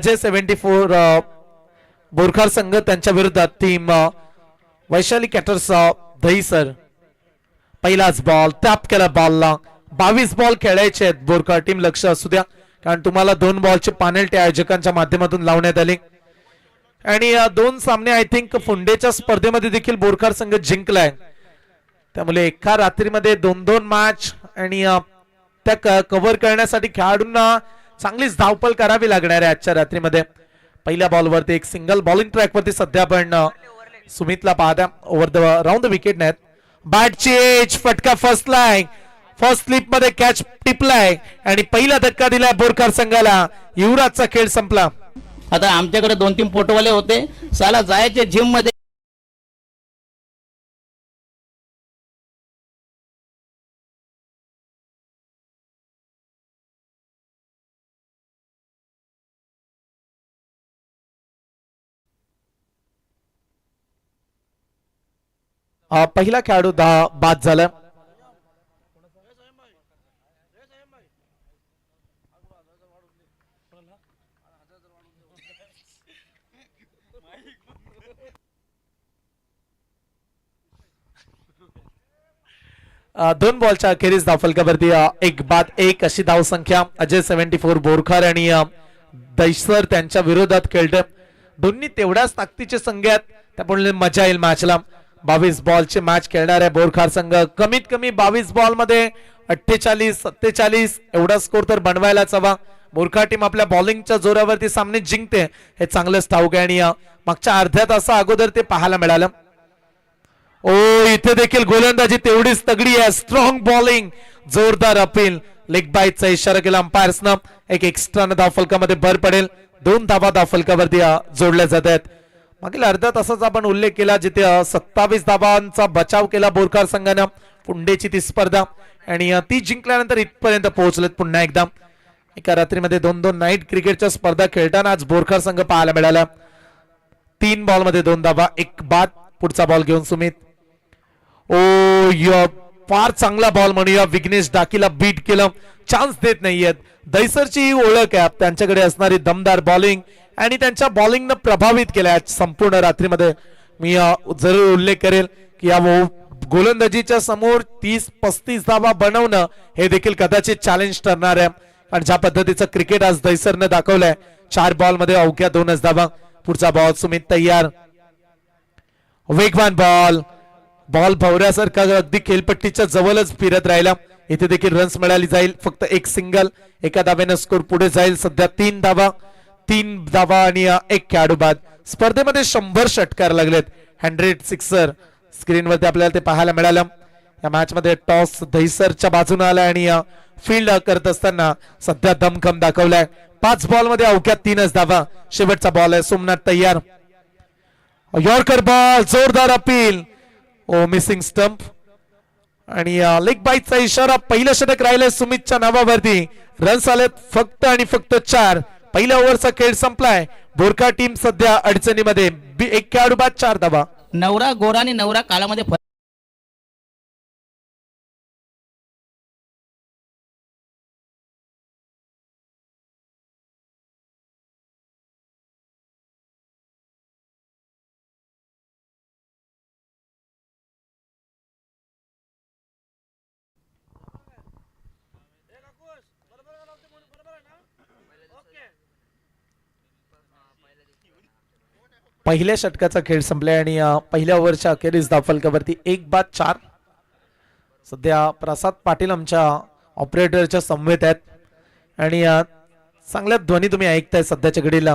74 बोरखार संघ त्यांच्या विरोधात टीम वैशाली कॅटर्स दहीसर. पहिलाच बॉल टॅप केला बॉलला. 22 बॉल खेळायचे आहेत बोरखार टीम, लक्ष असू द्या कारण तुम्हाला 2 बॉलची पेनल्टी आयोजकांच्या माध्यमातून लावण्यात आली आणि 2 सामने आय थिंक फुंडेच्या स्पर्धेमध्ये देखील बोरखार संघ जिंकलाय. त्यामुळे एका रात्रीमध्ये 2-2 मॅच आणि त्या कव्हर करण्यासाठी खेळाडूंना चांगलीच धावपळ करावी लागणार आहे आजच्या रात्रीमध्ये. पहिल्या बॉलवरती एक सिंगल बॉलिंग ट्रॅक वरती सध्या आपण सुमितला पाहता over the round the wicket नेट. बॅटची एज फटका फसलाय, फर्स्ट स्लिप मध्ये कॅच टिपलाय आणि पहिला धक्का दिलाय बोरखार संघाला. युवराजचा खेळ संपला. आता आमच्याकडे 2-3 फोटोवाले होते, साला जायचे जिम मध्ये. पहिला खेळाडू बाद झाला. दोन बॉलच्या अखेरीस धावफलकावरती 1 बाद 1 अशी धाव संख्या. अजय 74 बोरखार आणि दहीसर त्यांच्या विरोधात खेळते. दोन्ही तेवढ्याच ताकदीचे संघ आहेत, त्यामुळे मजा येईल मॅचला. 22 बॉलची मॅच खेळणाऱ्या बोरखार संघ कमीत कमी 22 बॉल मध्ये 48-47 एवढा स्कोर तर बनवायलाच हवा. बोरखार टीम आपल्या बॉलिंगच्या जोरावरती सामने जिंकते हे चांगलंच ठाऊक आहे आणि मागच्या अर्ध्या तासा अगोदर ते पाहायला मिळालं. ओ इथे देखील गोलंदाजी तेवढीच तगडी आहे. स्ट्रॉंग बॉलिंग, जोरदार अपील. लेग बाईटचा इशारा केला अंपायर्सनं. एक एक्स्ट्रा धावफलकामध्ये भर पडेल. 2 धावा धावफलकावरती जोडल्या जात आहेत. मागील अर्ध्या तासाचा आपण उल्लेख केला जिथे 27 धावांचा बचाव केला बोरखार संघानं. पुंडेची ती स्पर्धा आणि ती जिंकल्यानंतर इथपर्यंत पोहोचलेत पुन्हा एकदा. एका रात्रीमध्ये 2-2 नाईट क्रिकेटच्या स्पर्धा खेळताना आज बोरखार संघ पाहायला मिळाला. 3 बॉलमध्ये 2 धावा 1 बाद. पुढचा बॉल घेऊन सुमित. ओ फार चांगला बॉल म्हणूया. विघ्नेश डाकीला बीट केलं, चान्स देत नाहीयेत. दहीसरची ही ओळख आहे, त्यांच्याकडे असणारी दमदार बॉलिंग आणि त्यांच्या बॉलिंगनं प्रभावित केलं संपूर्ण रात्रीमध्ये. मी जरूर उल्लेख करेल की या गोलंदाजीच्या समोर 30-35 धावा बनवणं हे देखील कदाचित चॅलेंज ठरणार आहे. आणि ज्या पद्धतीचं क्रिकेट आज दहीसरनं दाखवलंय, 4 बॉलमध्ये अवघ्या 2च धावा. पुढचा बॉल सुमित तयार. वेगवान बॉल, बॉल भवऱ्यासारखा अगदी खेळपट्टीच्या जवळच फिरत राहिला. इथे देखील रन्स मिळाली जाईल. फक्त एक सिंगल, एका धाव्यानं स्कोर पुढे जाईल. सध्या 3 धावा आणि 1 खेळाडू बाद. स्पर्धेमध्ये 100 षटकार लागलेत. 100 सिक्सर स्क्रीनवरती आपल्याला ते पाहायला मिळालं. या मॅच मध्ये टॉस दहीसरच्या बाजूने आला आणि फील्ड करत असताना सध्या दमखम दाखवलाय. 5 बॉल मध्ये अवघ्या 3च धावा. शेवटचा बॉल आहे. सोमनाथ तयार. यॉर्कर बॉल, जोरदार अपील. ओ मिसिंग स्टंप आणि लेग बाईटचा इशारा. पहिलं षटक राहिलंय सुमितच्या नावावरती. रन्स आलेत फक्त आणि फक्त 4. पहिल्या ओव्हरचा खेळ संपलाय. बोरखार टीम सध्या अडचणीमध्ये. 1 खेळाडू बाद 4 धावा. नवरा गोरा आणि नवरा काळामध्ये पहिल्या षटकाचा खेळ संपलाय आणि पहिल्या ओव्हरच्या अखेरीस धावफलकावरती 1 बाद 4. सध्या प्रसाद पाटील आमच्या ऑपरेटरच्या समवेत आहेत आणि चांगल्या ध्वनी तुम्ही ऐकताय सध्याच्या घडीला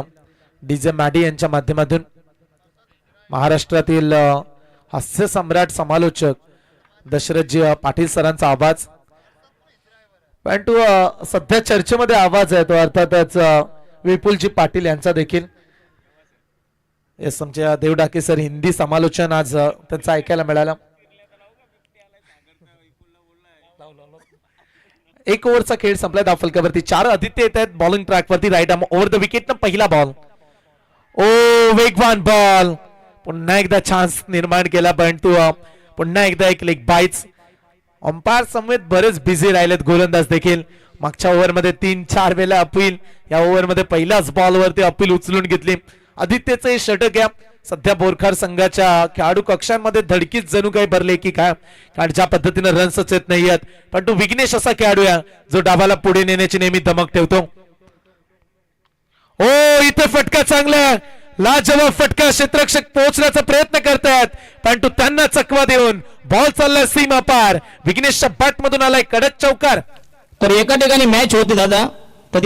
डीजे मॅडी यांच्या माध्यमातून. महाराष्ट्रातील हास्य सम्राट समालोचक दशरथजी पाटील सरांचा आवाज. परंतु सध्या चर्चेमध्ये आवाज आहे तो अर्थातच विपुलजी पाटील यांचा देखील. येस, आमच्या देव डाके सर हिंदी समालोचन आज त्यांचं ऐकायला मिळालं. 1 ओव्हरचा खेळ संपला. धावफलकावरती 4 आदित्य येत आहेत बॉलिंग ट्रॅक वरती. Right arm over the wicket न पहिला बॉल. ओ वेगवान बॉल. पुन्हा एकदा चान्स निर्माण केला परंतु पुन्हा एकदा एक लेग बाईट्स. अंपायर समेत बरेच बिझी राहिलेत गोलंदाज देखील. मागच्या ओव्हरमध्ये 3-4 वेळा अपील, या ओव्हरमध्ये पहिल्याच बॉलवरती अपील उचलून घेतली. आदित्यचं हे षटक आहे. सध्या बोरखार संघाच्या खेळाडू कक्षांमध्ये धडकीच जणू काही भरले की काय, कारण ज्या पद्धतीने रन्सच येत नाहीयेत. पण तो विघ्नेश असा खेळाडू आहे जो डावाला पुढे नेण्याची नेहमी धमक ठेवतो. ओ इथे फटका चांगला, लाजवाब फटका, क्षेत्ररक्षक पोहोचण्याचा प्रयत्न करतायत पण तो त्यांना चकवा देऊन बॉल चाललाय सीमा पार. विघ्नेशच्या बॅट मधून आलाय कडक चौकार. तर एका ठिकाणी मॅच होती दादा, तर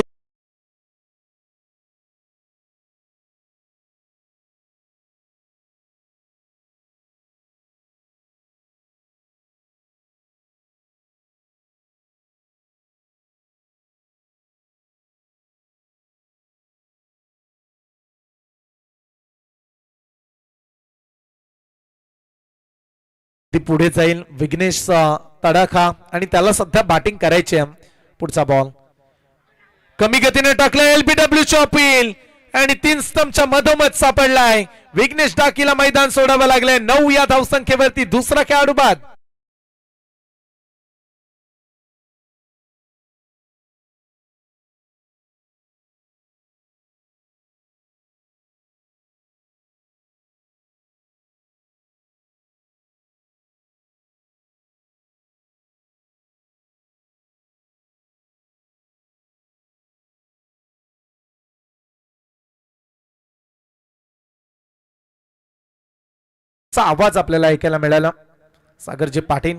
ती पुढे जाईल. विघ्नेश तडाखा आणि त्याला सध्या बॅटिंग करायची आहे. पुढचा बॉल कमी गतीने टाकला, एलबीडब्ल्यू ची अपील आणि 3 स्तंभच्या मधोमध सापडलाय. विघ्नेश डाकीला मैदान सोडावं लागलंय. 9 या धावसंख्येवरती दुसरा खेळाडू बाद. चा आवाज आपल्याला ऐकायला मिळाला, सागरजी पाटील.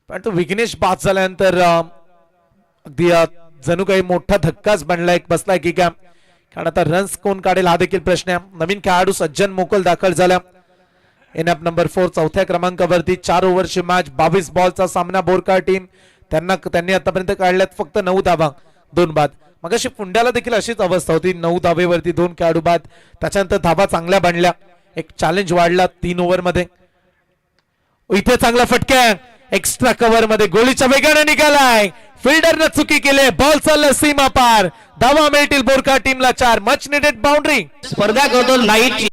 पण तो विघ्नेश बाद झाल्यानंतर अगदी जणू काही मोठा धक्काच बनलाय बसलाय की काय, कारण आता रन्स कोण काढेल हा देखील प्रश्न आहे. नवीन खेळाडू सज्जन मोकल दाखल झाला. एनएफ नंबर 4 चौथ्या क्रमांकावरती. 4 ओव्हरची मॅच, 22 बॉलचा सामना. बोरकार टीम त्यांनी आतापर्यंत काढल्यात फक्त 9 धावा, 2 बाद. मगाशी पुंड्याला देखील अशीच अवस्था होती, 9 धावेवरती 2 खेळाडू बाद. त्याच्यानंतर धावा चांगल्या बनल्या, एक चॅलेंज वाढला 3 ओव्हर मध्ये. इथे चांगला फटका, एक्स्ट्रा कव्हर मध्ये गोळीच्या वेगाने निघालाय. फिल्डरने चुकी केली, बॉल चालला सीमा पार. धावा मिळतील बोरकार टीमला 4. Much needed boundary. स्पर्धा करतो नाईटची.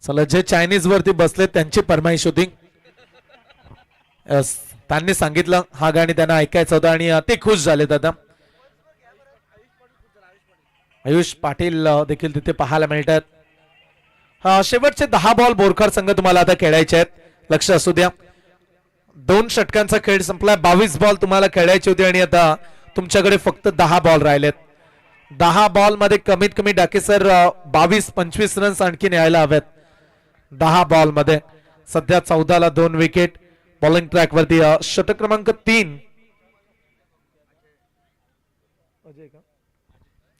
चला, जे चायनीज वरती बसले त्यांची फरमाईश होती. त्यांनी सांगितलं हा गाणी त्यांना ऐकायचं होतं आणि ते खुश झाले. दादा आयुष पाटील देखील तिथे पाहायला मिळतात. शेवटचे 10 बॉल बोरखार संघ तुम्हाला आता खेळायचे आहेत, लक्ष असू द्या. 2 षटकांचा खेळ संपला, 22 बॉल तुम्हाला खेळायचे होते आणि आता तुमच्याकडे फक्त 10 बॉल राहिलेत. 10 बॉल मध्ये कमीत कमी डाकेसर 22-25 रन्स आणखी न्यायला हवेत. 10 बॉल मध्ये सध्या 14 ला 2 विकेट. बॉलिंग ट्रॅक वरती षटक क्रमांक 3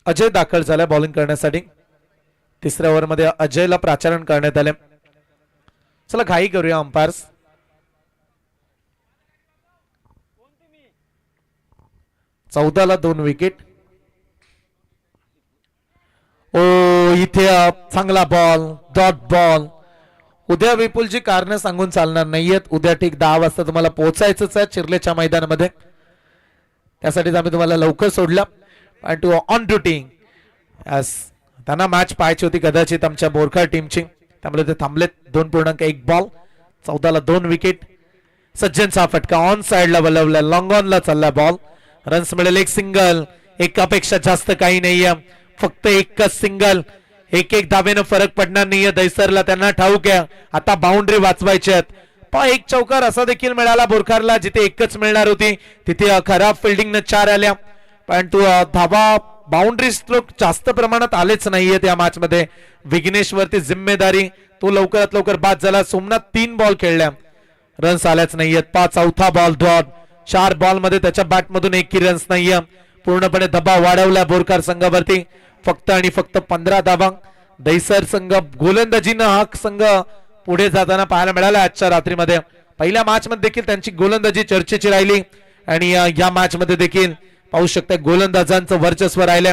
अजय दाखल झालाय बॉलिंग करण्यासाठी. 3ऱ्या ओव्हर मध्ये अजयला प्राचारण करण्यात आले. चला घाई करूया अंपायर्स. चौदाला 2 विकेट. ओ इथे चांगला बॉल, डॉट बॉल. उद्या विपुलची कारणं सांगून चालणार नाहीयेत. उद्या ठीक 10 वाजता तुम्हाला पोहोचायचंच आहे चिर्लेच्या मैदानामध्ये. त्यासाठीच आम्ही तुम्हाला लवकर सोडलं. आणि टू ऑन ड्युटी त्यांना मॅच पाहायची होती कदाचित आमच्या बोरखा टीमची, त्यामुळे ते थांबलेत. 2.1 बॉल 14ला 2 विकेट. सज्जनचा फटका ऑन साइडला बलवला, लॉंग ऑनला चालला बॉल. रन्स मिळेल एक सिंगल. एकापेक्षा जास्त काही नाहीये, फक्त एकच सिंगल. एक धावेनं फरक पडणार नाहीये दैसरला, त्यांना ठाऊक आहे आता बाउंड्री वाचवायची आहेत. एक चौकार असा देखील मिळाला बोरखारला, जिथे एकच मिळणार होती तिथे खराब फिल्डिंगनं 4 आल्या. पण तो धावा बाउंड्री स्ट्रोक जास्त प्रमाणात आलेच नाहीयेत या मॅच मध्ये. विघ्नेश वरती जिम्मेदारी, तो लवकरात लवकर बाद झाला. सोमनाथ 3 बॉल खेळल्या, रन्स आल्याच नाहीयेत. 4था बॉल डॉट. 4 बॉल मध्ये त्याच्या बॅट मधून एकही रन्स नाहीये. पूर्णपणे दबाव वाढवला बोरकार संघावरती. फक्त आणि फक्त 15 धावा. दैसर संघ गोलंदाजीनं हा संघ पुढे जाताना पाहायला मिळाला आजच्या रात्रीमध्ये. पहिल्या मॅच मध्ये देखील त्यांची गोलंदाजी चर्चेची राहिली आणि या मॅच मध्ये देखील पाहू शकता गोलंदाजांचं वर्चस्व राहिलं.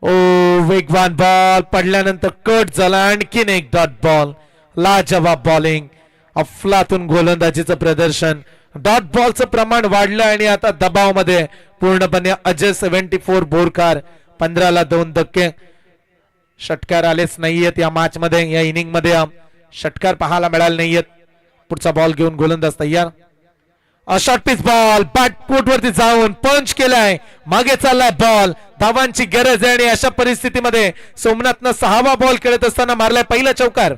ओ वेगवान बॉल पडल्यानंतर कट झाला. आणखीन एक डॉट बॉल. लाजवाब बॉलिंग, अफलातून गोलंदाजीचं प्रदर्शन. डॉट बॉलचं प्रमाण वाढलं आणि आता दबावामध्ये पूर्णपणे अजय 74 बोरकार. 15ला 2 धक्के. षटकार आलेच नाहीयेत या मॅच मध्ये. या इनिंग मध्ये षटकार पाहायला मिळाले नाहीयेत. पुढचा बॉल घेऊन गोलंदाज तयार. Short pitch ball bat court वरती जाऊन पंच केलाय, मागे चाललाय बॉल. धावांची गरज आहे आणि अशा परिस्थितीमध्ये सोमनाथनं 6वा बॉल खेळत असताना मारलाय पहिला चौकार.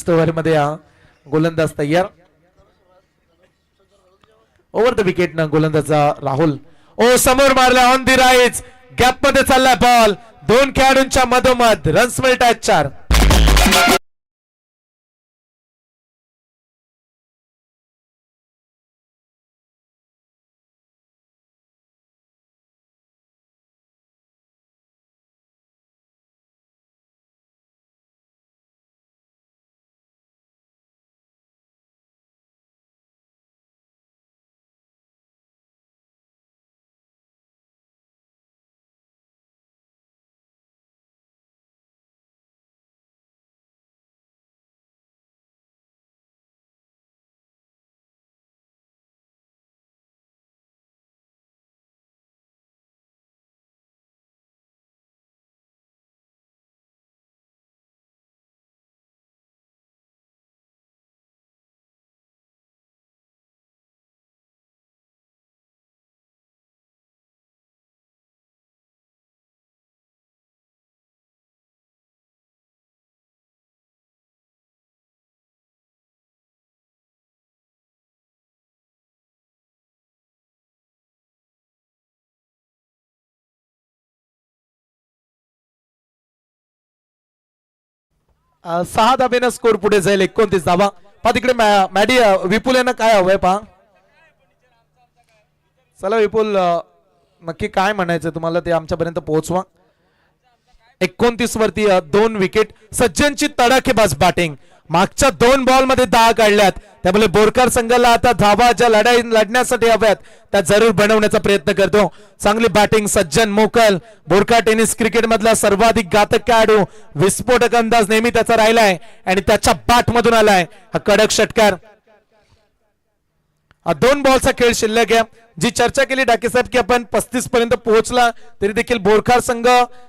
ओव्हरमध्ये गोलंदाज तयार. ओव्हर द विकेट न गोलंदाज राहुल. ओ समोर मारला ऑन दी राईज. गॅप मध्ये चाललाय बॉल. दोन खेळाडूंच्या मधोमध रन्स मिळतात 4. सहा धाब्यानं स्कोर पुढे जाईल. 29 धावा. पहा तिकडे मॅडी विपुल यांना काय हवंय पहा. चला विपुल नक्की काय म्हणायचं तुम्हाला ते आमच्यापर्यंत पोहोचवा. 29 वरती 2 विकेट. सज्जनची तडाखेबाज बॅटिंग. मागच्या 2 बॉल मध्ये 10 काढल्यात. त्यामुळे बोरकर संघाला आता धावा ज्या लढण्यासाठी हव्यात त्या जरूर बनवण्याचा प्रयत्न करतो. चांगली बॅटिंग सज्जन मोकल. बोरकर टेनिस क्रिकेट मधला सर्वाधिक घातक खेळाडू. विस्फोटक अंदाज नेहमी त्याचा राहिलाय आणि त्याच्या बॅट मधून आलाय हा कडक षटकार. 2 बॉलचा खेळ शिल्लक आहे. जी चर्चा केली डाके साहेब की आपण 35 पर्यंत पोहोचला तरी देखील बोरकर संघ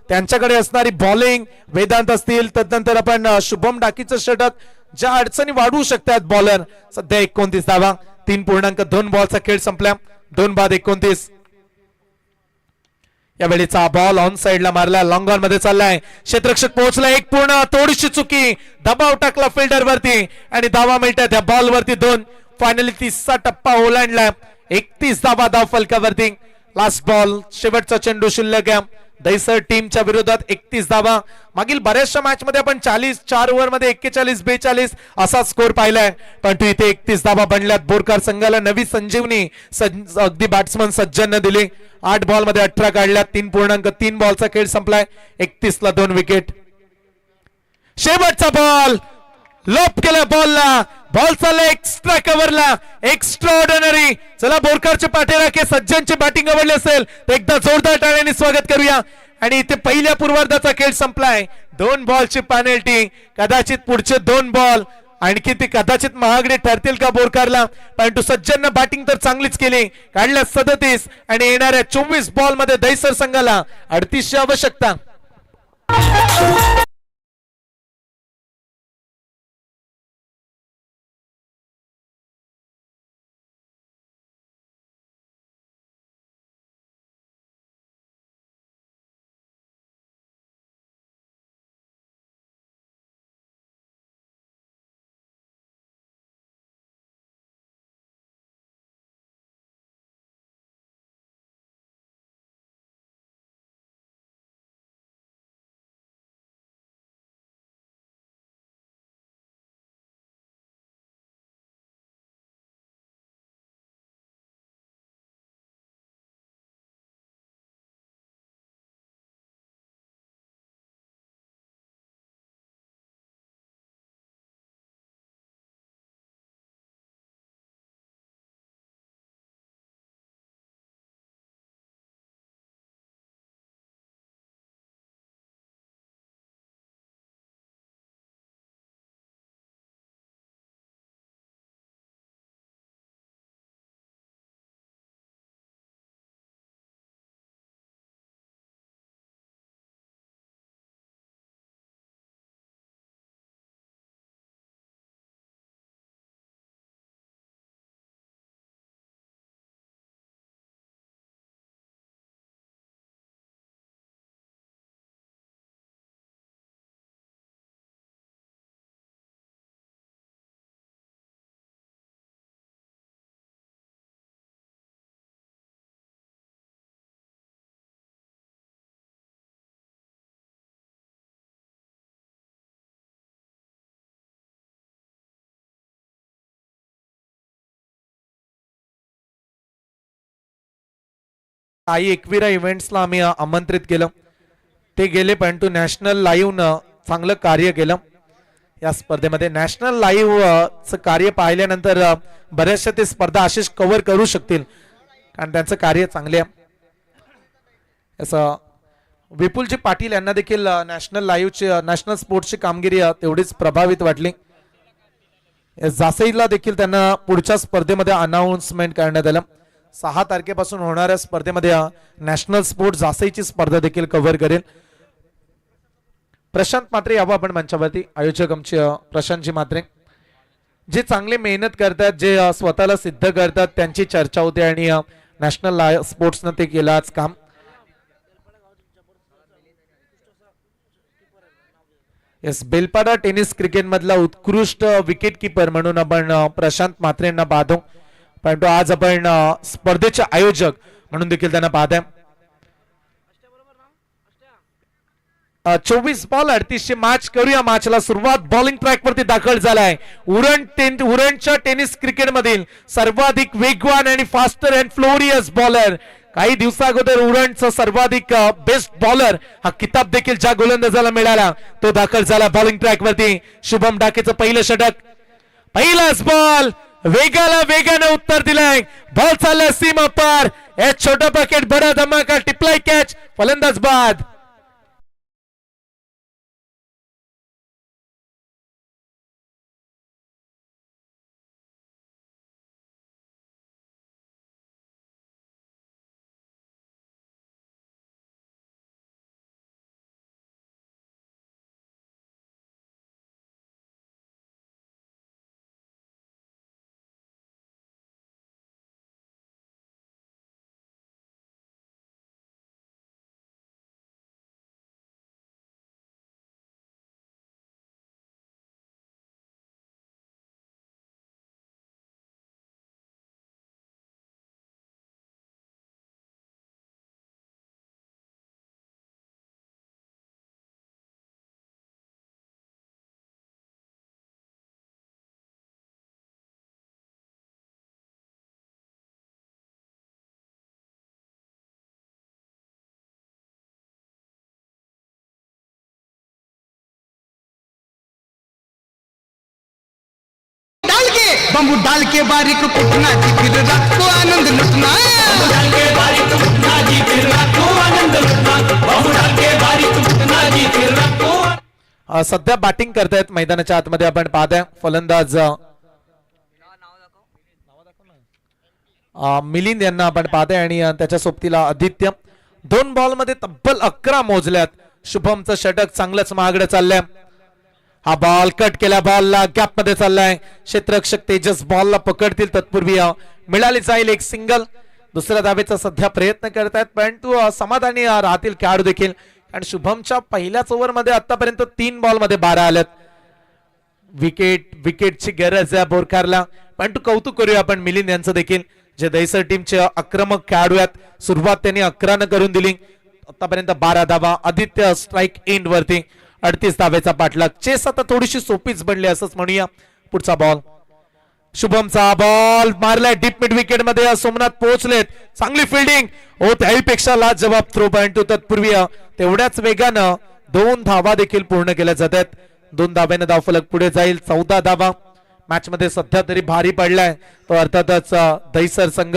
त्यांच्याकडे असणारी बॉलिंग वेदांत असतील तदनंतर आपण शुभम डाकीचं षटक ज्या अडचणी वाढवू शकतात बॉलर. सध्या 29 धावा. 3.2 बॉलचा खेळ संपला. 2 बाद 29. यावेळीचा बॉल ऑन साइडला मारला. लॉंग ऑन मध्ये चाललाय. क्षेत्ररक्षक पोहोचला. एक पूर्ण थोडीशी चुकी. दबाव टाकला फिल्डर वरती आणि धावा मिळतात. या बॉल वरती 2. फायनली 30चा टप्पा ओलांडला. 31 धावा धाव फलकावरती. लास्ट बॉल शेवटचा चेंडू शिल्लक आहे. दैसर टीमच्या विरोधात 31 धावा. मागील बऱ्याचशा मॅच मध्ये आपण 4 ओव्हर मध्ये 41-42 असा स्कोर पाहिलाय. पण इथे 31 धावा बनल्यात. बोरकर संघाला नवी संजीवनी अगदी बॅट्समन सज्जन दिली. 8 बॉल मध्ये 18 काढल्यात. 3.3 बॉलचा खेळ संपलाय. 31 ला 2 विकेट. शेवटचा बॉल लॉप केला बॉलला. बॉल चालला एक्स्ट्रा कव्हरला. Extraordinary. चला बोरकरचे पाठीराखे सज्जनची बॅटिंग आवडली असेल तर एकदा जोरदार टाळ्यांनी स्वागत करूया. आणि इथे पहिल्या पूर्वार्धाचा खेळ संपलाय. 2 बॉलची पेनल्टी. कदाचित पुढचे 2 बॉल आणखी ती कदाचित महागडे ठरतील का बोरकरला. परंतु सज्जनने बॅटिंग तर चांगलीच केली. काढल्या 37 आणि येणाऱ्या 24 बॉल मध्ये दैसर संघाला 38ची आवश्यकता. काही एकविरा इव्हेंट्सला आम्ही आमंत्रित केलं, ते गेले, परंतु नॅशनल लाईव्ह चांगलं कार्य केलं या स्पर्धेमध्ये. नॅशनल लाईव्ह कार्य पाहिल्यानंतर बऱ्याचशा ते स्पर्धा अशीच कव्हर करू शकतील, कारण त्यांचं कार्य चांगले आहे. असं विपुलजी पाटील यांना देखील नॅशनल लाईव्हची नॅशनल स्पोर्ट्सची कामगिरी तेवढीच प्रभावित वाटली. जासईला देखील त्यांना पुढच्या स्पर्धेमध्ये अनाउन्समेंट करण्यात आलं. 6 तारखेपासून होणाऱ्या स्पर्धेमध्ये नॅशनल स्पोर्ट्स जासईची स्पर्धा देखील कव्हर करेल. प्रशांत म्हात्रे यावं आपण मंचावरती. आयोजक आमचे प्रशांतजी म्हात्रे, जे चांगले मेहनत करतात, जे स्वतःला सिद्ध करतात, त्यांची चर्चा होते आणि नॅशनल स्पोर्ट्सनं ते केलं आज काम. येस, बेलपाडा टेनिस क्रिकेट मधला उत्कृष्ट विकेट किपर म्हणून आपण प्रशांत म्हात्रे यांना पाहतो, परंतु आज आपण स्पर्धेचे आयोजक म्हणून देखील त्यांना पाहताय. 24 बॉल 38 मॅच करूया. मॅचला सुरुवात बॉलिंग ट्रॅक वरती दाखल झालाय. उरणच्या टेनिस क्रिकेट मधील सर्वाधिक वेगवान आणि फास्टर अँड फ्लोरियस बॉलर, काही दिवसाअगोदर उरणचा सर्वाधिक बेस्ट बॉलर हा किताब देखील ज्या गोलंदाजाला मिळाला तो दाखल झाला बॉलिंग ट्रॅक वरती. शुभम डाकेचं पहिलं षटक, पहिलाच बॉल, वेगानं उत्तर दिलंय. बॉल चाललाय सीमा पार. एक छोटा पॅकेट बडा धमाका, टिपलाय कॅच, फलंदाज बाद. बंबू डाल के बारीक कुटना जी फिर रात को आनंद लुटना. बंबू डाल के बारीक कुटना जी फिर रात को आनंद लुटना. बंबू डाल के बारीक कुटना जी फिर रात को. सध्या बॅटिंग करतायत मैदानाच्या आतमध्ये आपण पाहताय फलंदाज मिलिंद यांना आपण पाहताय आणि त्याच्या सोबतीला आदित्य. 2 बॉल मध्ये तब्बल 11 मोजल्यात. शुभमचं षटक चांगलंच महागडं चाललंय. हा बॉल कट केला, बॉलला गॅप मध्ये चाललाय. क्षेत्ररक्षक तेजस बॉलला पकडतील तत्पूर्वी मिळाली जाईल एक सिंगल. दुसऱ्या धावेचा सध्या प्रयत्न करतायत, परंतु समाधानी राहतील खेळाडू देखील, कारण शुभमच्या पहिल्याच ओव्हरमध्ये आतापर्यंत 3 बॉल मध्ये 12 आल्यात. विकेटची गरज आहे बोरकारला, परंतु कौतुक करूया आपण मिलिंद यांचं देखील, जे दहिसर टीमचे आक्रमक खेळाडू आहेत. सुरुवात त्यांनी 11 करून दिली, आतापर्यंत 12 धावा. आदित्य स्ट्राईक एंड वरती 38 धावेचा पाठलाग. चेस आता थोडीशी सोपीच बनली असंच म्हणूया. पुढचा बॉल, शुभमचा बॉल मारलाय डीप मिड विकेट मध्ये. सोमनाथ पोहोचलेत, चांगली फिल्डिंग. त्याहीपेक्षा लाज जबाब थ्रो, परंतु तत्पूर्वी तेवढ्याच वेगानं 2 धावा देखील पूर्ण केल्या जातात. 2 धाव्यानं धावफलक पुढे जाईल. 14 धावा मॅच मध्ये सध्या तरी भारी पडलाय तो अर्थातच दहिसर संघ.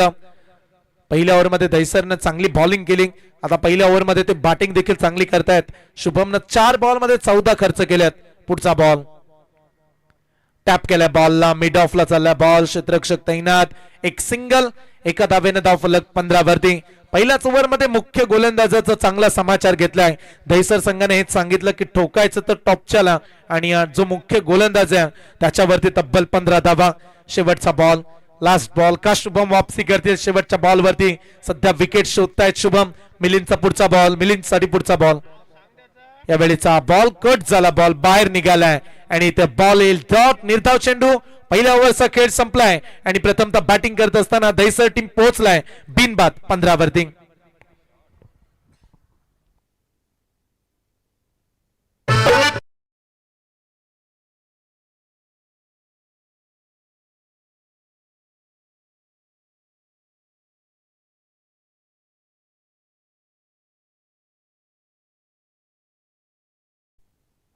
पहिल्या ओव्हरमध्ये दहिसरनं चांगली बॉलिंग केली, आता पहिल्या ओव्हरमध्ये ते बॅटिंग देखील चांगली करतायत. शुभमनं 4 बॉल मध्ये 14 खर्च केल्यात. पुढचा बॉल टॅप केलाय, बॉलला मिड ऑफला चाललाय बॉल. क्षेत्ररक्षक तैनात, एक सिंगल. एका धावेनं धावफलक 15 वरती. पहिल्याच ओव्हरमध्ये मुख्य गोलंदाजाचा चांगला समाचार घेतलाय. दहिसर संघाने हेच सांगितलं की ठोकायचं तर टॉपच्याला, आणि जो मुख्य गोलंदाज आहे त्याच्यावरती तब्बल 15 धावा. शेवटचा बॉल, लास्ट बॉल. का शुभम वापसी करतील शेवटच्या बॉल वरती? सध्या विकेट शोधतायत शुभम. मिलिंदचा पुढचा बॉल, मिलिंदसाठी पुढचा बॉल. यावेळीचा बॉल कट झाला, बॉल बाहेर निघालाय आणि इथे बॉल येईल डॉट. निर्धाव चेंडू. पहिल्या ओव्हरचा खेळ संपलाय आणि प्रथमतः बॅटिंग करत असताना दहिसर टीम पोहोचलाय बिनबाद 15 वरती.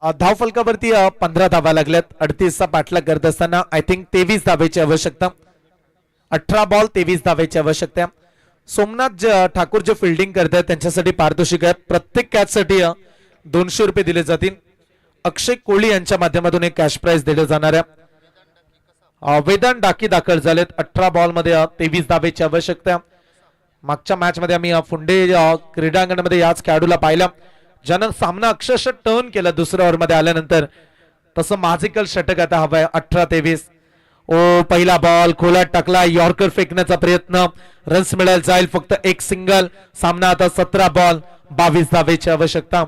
धाव फलकावरती 15 धावा लागल्यात. 38चा पाठलाग करत असताना आय थिंक 23 धावेची आवश्यकता. 18 बॉल 23 धावेची आवश्यकता. सोमनाथ ठाकूर जे फिल्डिंग करतात त्यांच्यासाठी पारितोषिक आहे. प्रत्येक कॅचसाठी 200 रुपये दिले जातील. अक्षय कोळी यांच्या माध्यमातून एक कॅश प्राइज दिले जाणार आहे. वेदांत डाकी दाखल झालेत. 18 बॉल मध्ये 23 धावेची आवश्यकता. मागच्या मॅच मध्ये आम्ही फुंडे क्रीडांगणामध्ये याच खेळाडूला पाहिला ज्यानं सामना अक्षरशः टर्न केला दुसऱ्या ओव्हर मध्ये आल्यानंतर. तसं मॅजिकल षटक आता हवंय. 18-23. ओ पहिला बॉल खोलात टाकला. यॉर्कर फेकण्याचा प्रयत्न. रन्स मिळायला जाईल फक्त एक सिंगल. सामना आता 17 बॉल 22 धावेची आवश्यकता.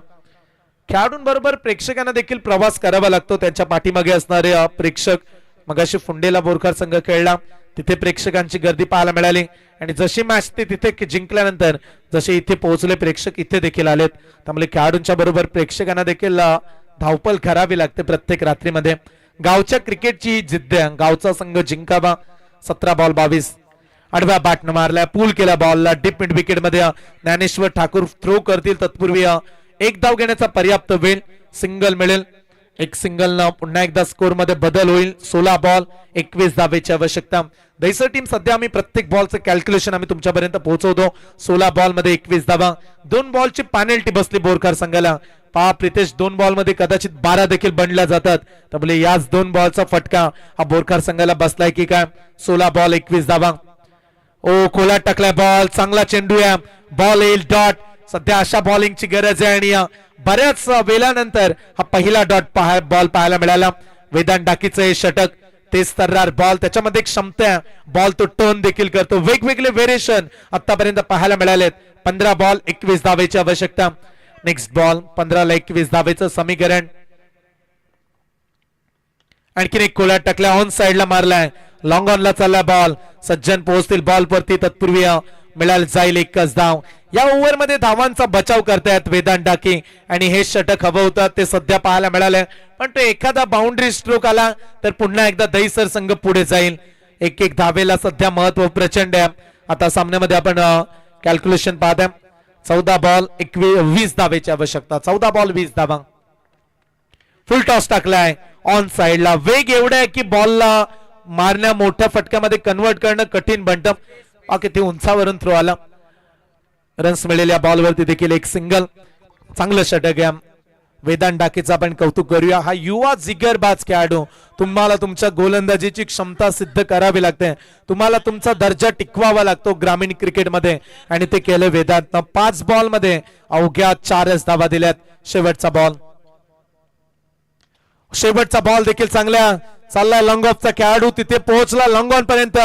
खेळाडूंबरोबर प्रेक्षकांना देखील प्रवास करावा लागतो. त्यांच्या पाठीमागे असणारे प्रेक्षक. मगाशी फुंडेला बोरकर संघ खेळला तिथे प्रेक्षकांची गर्दी पाहायला मिळाली आणि जशी मॅच ते तिथे जिंकल्यानंतर जसे इथे पोहोचले प्रेक्षक इथे देखील आलेत. त्यामुळे खेळाडूंच्या बरोबर प्रेक्षकांना देखील धावपळ करावी लागते प्रत्येक रात्रीमध्ये. गावच्या क्रिकेटची जिद्द आहे. गावचा संघ जिंकावा. 17 बॉल 22. आडव्या बॅटनं मारलाय. पूल केला बॉलला. डीप मिड विकेट मध्ये ज्ञानेश्वर ठाकूर थ्रो करतील. तत्पूर्वी एक धाव घेण्याचा पर्याप्त वेळ. सिंगल मिळेल. एक सिंगल न पुन्हा एकदा स्कोर मध्ये बदल होईल. 16 बॉल 21 धावेची आवश्यकता. दैसर टीम सध्या आम्ही प्रत्येक बॉलचं कॅल्क्युलेशन आम्ही तुमच्यापर्यंत पोहोचवतो. 16 बॉल मध्ये 21 धावा. 2 बॉलची पॅनल्टी बसली बोरकर संघाला. पहा प्रितेश 2 बॉल मध्ये कदाचित 12 देखील बनल्या जातात. त्यामुळे याच 2 बॉलचा फटका हा बोरकर संघाला बसलाय की काय. 16 बॉल 21 धावा. ओ खोलात टाकलाय बॉल. चांगला चेंडू आहे. बॉल येईल डॉट. सध्या अशा बॉलिंगची गरज आहे आणि बऱ्याच वेळानंतर हा पहिला डॉट बॉल पाहायला मिळाला. वेदांत डाकीचं हे षटक. तेच तर्रार बॉल. त्याच्यामध्ये एक क्षमता आहे. बॉल तो टर्न देखील करतो. वेगवेगळे व्हेरिएशन आतापर्यंत पाहायला मिळालेत. 15 बॉल 21 धावेची आवश्यकता. नेक्स्ट बॉल 15ला 21 धावेचं समीकरण. आणखीन एक खोलात टाकला. ऑन साइडला मारलाय. लॉंग ऑनला चालला बॉल. सज्जन पोहोचतील बॉल वरती. तत्पूर्वी मिळाल जाईल एकच धाव. या ओव्हर मध्ये धावांचा बचाव करतायत वेदांत डाके आणि हे षटक हवं होतं ते सध्या पाहायला मिळालंय. पण तो एखादा बाउंड्री स्ट्रोक आला तर पुन्हा एकदा दहीसर संघ पुढे जाईल. एक एक धावेला सध्या महत्व प्रचंड आहे. आता सामन्यामध्ये आपण कॅल्क्युलेशन पाहतोय. 14 बॉल 20 धावेची आवश्यकता. 14 बॉल 20 धावा. फुल टॉस टाकलाय ऑन साइडला. वेग एवढा आहे की बॉलला मारण्या मोठ्या फटक्यामध्ये कन्वर्ट करणं कठीण बनतं. किती उंचावरून थ्रो आला. रन्स मिळेल या बॉलवरती देखील एक सिंगल. चांगलं षटक आहे. वेदांत डाकेचं आपण कौतुक करूया. हा युवा जिगरबाज खेळाडू. तुम्हाला तुमच्या गोलंदाजीची क्षमता सिद्ध करावी लागते. तुम्हाला तुमचा दर्जा टिकवावा लागतो ग्रामीण क्रिकेटमध्ये आणि ते केलं वेदांतनं. 5 बॉल मध्ये अवघ्या 4च धावा दिल्यात. शेवटचा बॉल. शेवटचा बॉल देखील चांगल्या चाललाय. लॉंग ऑफचा खेळाडू तिथे पोहोचला लॉंग ऑन पर्यंत.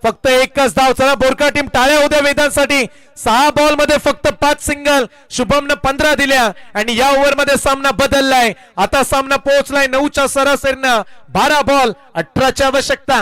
फक्त एकच धाव. चला बोरकर टीम टाळ्या उद्या वेदांसाठी. 6 बॉल मध्ये फक्त 5 सिंगल. शुभमनं 15 दिल्या आणि या ओव्हर मध्ये सामना बदललाय. आता सामना पोहोचलाय 9च्या सरासरीनं. 12 बॉल 18ची आवश्यकता.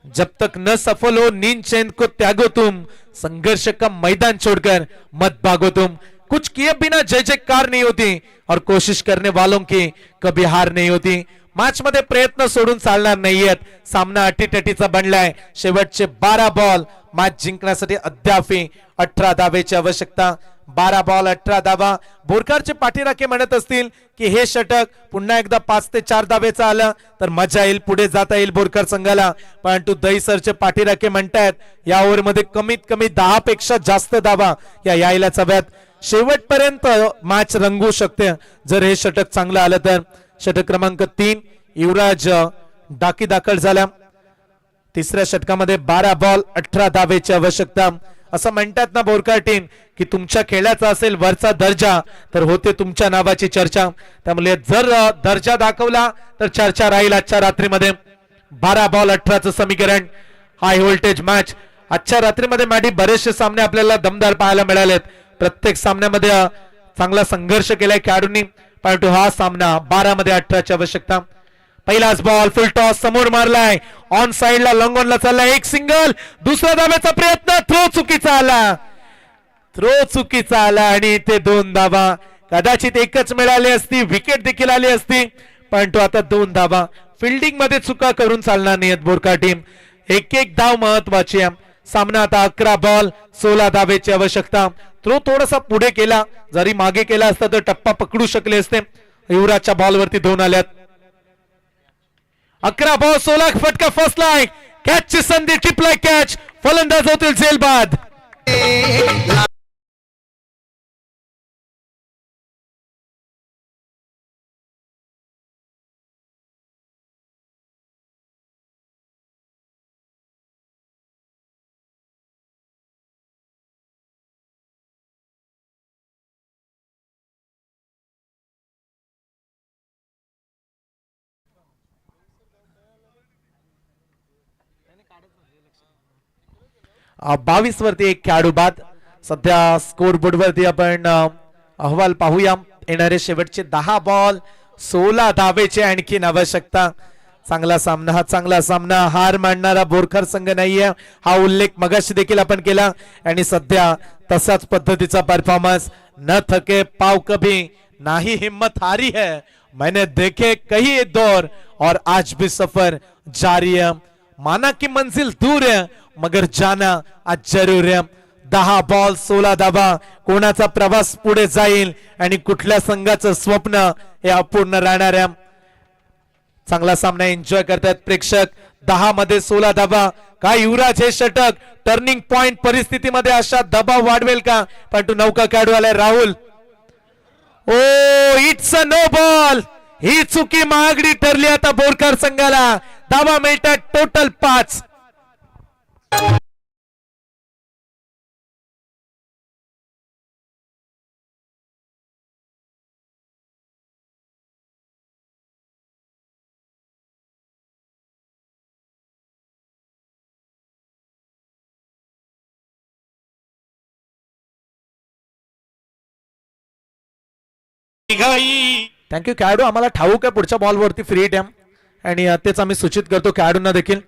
जब तक न सफल हो नींद चैन को त्यागो तुम. संघर्ष का मैदान छोड़कर मत भागो तुम. कुछ किए बिना जय जयकार नहीं होती और कोशिश करने वालों की कभी हार नहीं होती. मॅच मध्ये प्रयत्न सोडून चालणार नाहीयेत. सामना अटीतटीचा बनलाय. शेवटचे 12 बॉल मॅच जिंकण्यासाठी अद्याप 18 धावेची आवश्यकता. 12 बॉल 18 धावा. बोरकरचे पाठीराखे म्हणत असतील की हे षटक पुन्हा एकदा 5 ते 4 धावेचं आलं तर मजा येईल. पुढे जाता येईल बोरकर संघाला. परंतु दहीसरचे पाठीराखे म्हणतायत या ओव्हर मध्ये कमीत कमी 10 पेक्षा जास्त धावा या यायलाच हव्यात. शेवटपर्यंत मॅच रंगू शकते जर हे षटक चांगलं आलं तर. षटक क्रमांक 3 युवराज डाकी दाखल झाला. तिसऱ्या षटकामध्ये 12 बॉल 18 धावेची आवश्यकता. असं म्हणतात ना बोरकर टीम की तुमच्या खेळाचा असेल वरचा दर्जा तर होते तुमच्या नावाची चर्चा. त्यामुळे जर दर्जा दाखवला तर चर्चा राहील आजच्या रात्रीमध्ये. 12 बॉल 18चं समीकरण. हाय व्होल्टेज मॅच आजच्या रात्रीमध्ये मॅडी बरेचसे सामने आपल्याला दमदार पाहायला मिळालेत. प्रत्येक सामन्यामध्ये चांगला संघर्ष केलाय खेळाडूंनी. परंतु हा सामना 12 मध्ये 18ची आवश्यकता. पहिलाच बॉल फुल टॉस समोर मारलाय. ऑन साइडला लॉंगॉनला चाललाय. एक सिंगल. दुसरा धाब्याचा प्रयत्न. थ्रो चुकीचा आला आणि ते 2 धावा. कदाचित एकच मिळाली असती. विकेट देखील आली असती. परंतु आता 2 धावा. फिल्डिंग मध्ये चुका करून चालणार नाहीत बोरकर टीम. एक धाव महत्वाची आहे. सामना आता 11 बॉल 16 धावेची आवश्यकता. थ्रो थोडासा पुढे केला. जरी मागे केला असता तर टप्पा पकडू शकले असते. युवराजच्या बॉलवरती 2 आल्यात. 11 बॉल 16 फटका फसलाय. कॅचची संधी. टिपलाय कॅच. फलंदाज होतील झेलबाद. बावीस वरती एक खेळाडू बाद. सध्या स्कोर बोर्ड वरती आपण अहवाल पाहूया. येणारे शेवटचे 10 बॉल 16 धावेचे आणखीन आवश्यकता. चांगला सामना. हार मानणारा बोरकर संघ नाहीये. हा उल्लेख मगाशी देखील आपण केला आणि सध्या तसाच पद्धतीचा परफॉर्मन्स. न थके पाव कभी नाही हिम्मत हारी है. मैंने देखे कई दौर और आज भी सफर जारी है. माना की मंजिल दूर है मगर जाना आज जरूर है. 10 बॉल 16 धावा. कोणाचा प्रवास पुढे जाईल आणि कुठल्या संघाचं स्वप्न हे अपूर्ण राहणार आहे. चांगला सामना एन्जॉय करतात प्रेक्षक. 10 मध्ये 16 धावा. काय युवराज हे षटक टर्निंग पॉइंट परिस्थितीमध्ये अशा दबाव वाढवेल का. परंतु नौका खेळाडू आलाय Rahul. Oh it's a no ball. ही चुकी महागडी ठरली आता बोरकर संघाला. धावा मिळतात टोटल 5. थँक्यू खेळाडू. आम्हाला ठाऊक आहे पुढच्या बॉलवरती फ्री हिट आहे आणि तेच आम्ही सूचित करतो खेळाडूंना देखील.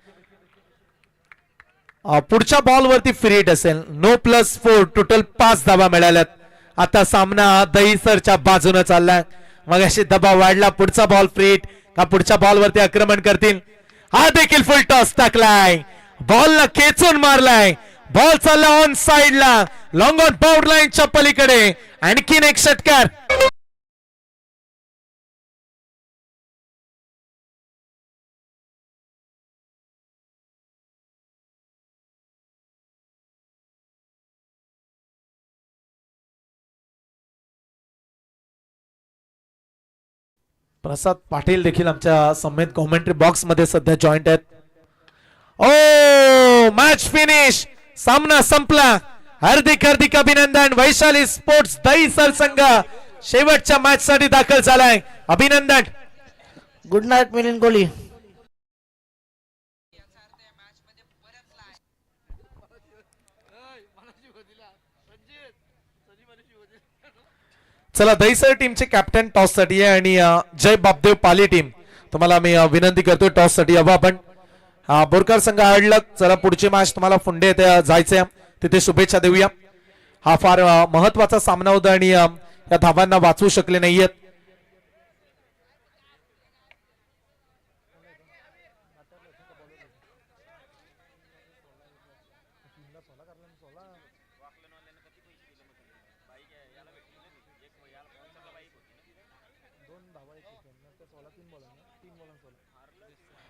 पुढच्या बॉलवरती फ्री हिट असेल. नो +4 टोटल 5 धावा मिळाल्यात. आता सामना दहीसरच्या बाजूने चाललाय. मग अशी दबाव वाढला. पुढचा बॉल फ्री हिट का पुढच्या बॉलवरती आक्रमण करतील. हा देखील फुल टॉस टाकलाय. बॉलला खेचून मारलाय. बॉल चालला ऑन साइडला. लॉंग ऑन बाउंड लाईनच्या पलीकडे. आणखीन एक षटकार. प्रसाद पाटील देखील आमच्या समेत कॉमेंट्री बॉक्स मध्ये सध्या जॉईंट आहेत. ओ मॅच फिनिश. सामना संपला. हार्दिक अभिनंदन. वैशाली स्पोर्ट्स दहीसर संघ शेवटच्या मॅच साठी दाखल झालाय. अभिनंदन. Good night Milind Kohli. चला दहीसर टीमचे कॅप्टन टॉस साठी आहे आणि जय बापदेव पाली टीम तुम्हाला मी विनंती करतोय टॉस साठी हवा आपण. बोरकर संघ हडलक. चला पुढची मॅच तुम्हाला फुंडे येथे जायचंय. तिथे शुभेच्छा देऊया. हा फार महत्वाचा सामना होता आणि या धावांना वाचवू शकले नाहीयेत.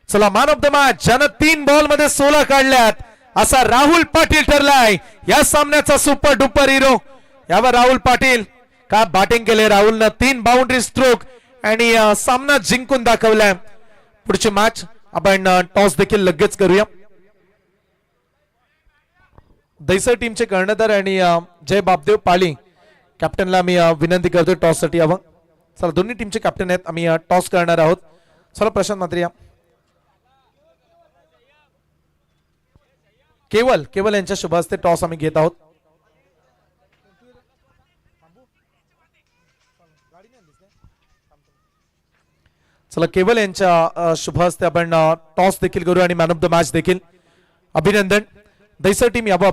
चला मॅन ऑफ द मॅच ज्यानं 3 बॉल मध्ये 16 काढल्यात असा राहुल पाटील ठरलाय या सामन्याचा सुपर डुपर हिरो. यावर राहुल पाटील का बॅटिंग केले. राहुलनं 3 बाउंड्री स्ट्रोक आणि सामना जिंकून दाखवलाय. पुढची मॅच आपण टॉस देखील लगेच करूया. दैसर टीमचे कर्णधार आणि जय बापदेव पाली कॅप्टनला मी विनंती करतोय टॉस साठी यावं. चला दोन्ही टीमचे कॅप्टन आहेत, आम्ही टॉस करणार आहोत. चला प्रशांत मात्रे या. केवल यांच्या शुभ हस्ते टॉस आम्ही घेत आहोत. चला केवल यांच्या शुभ हस्ते आपण टॉस देखील करू आणि मॅन ऑफ द मॅच देखील. अभिनंदन. दैसर टीम यावं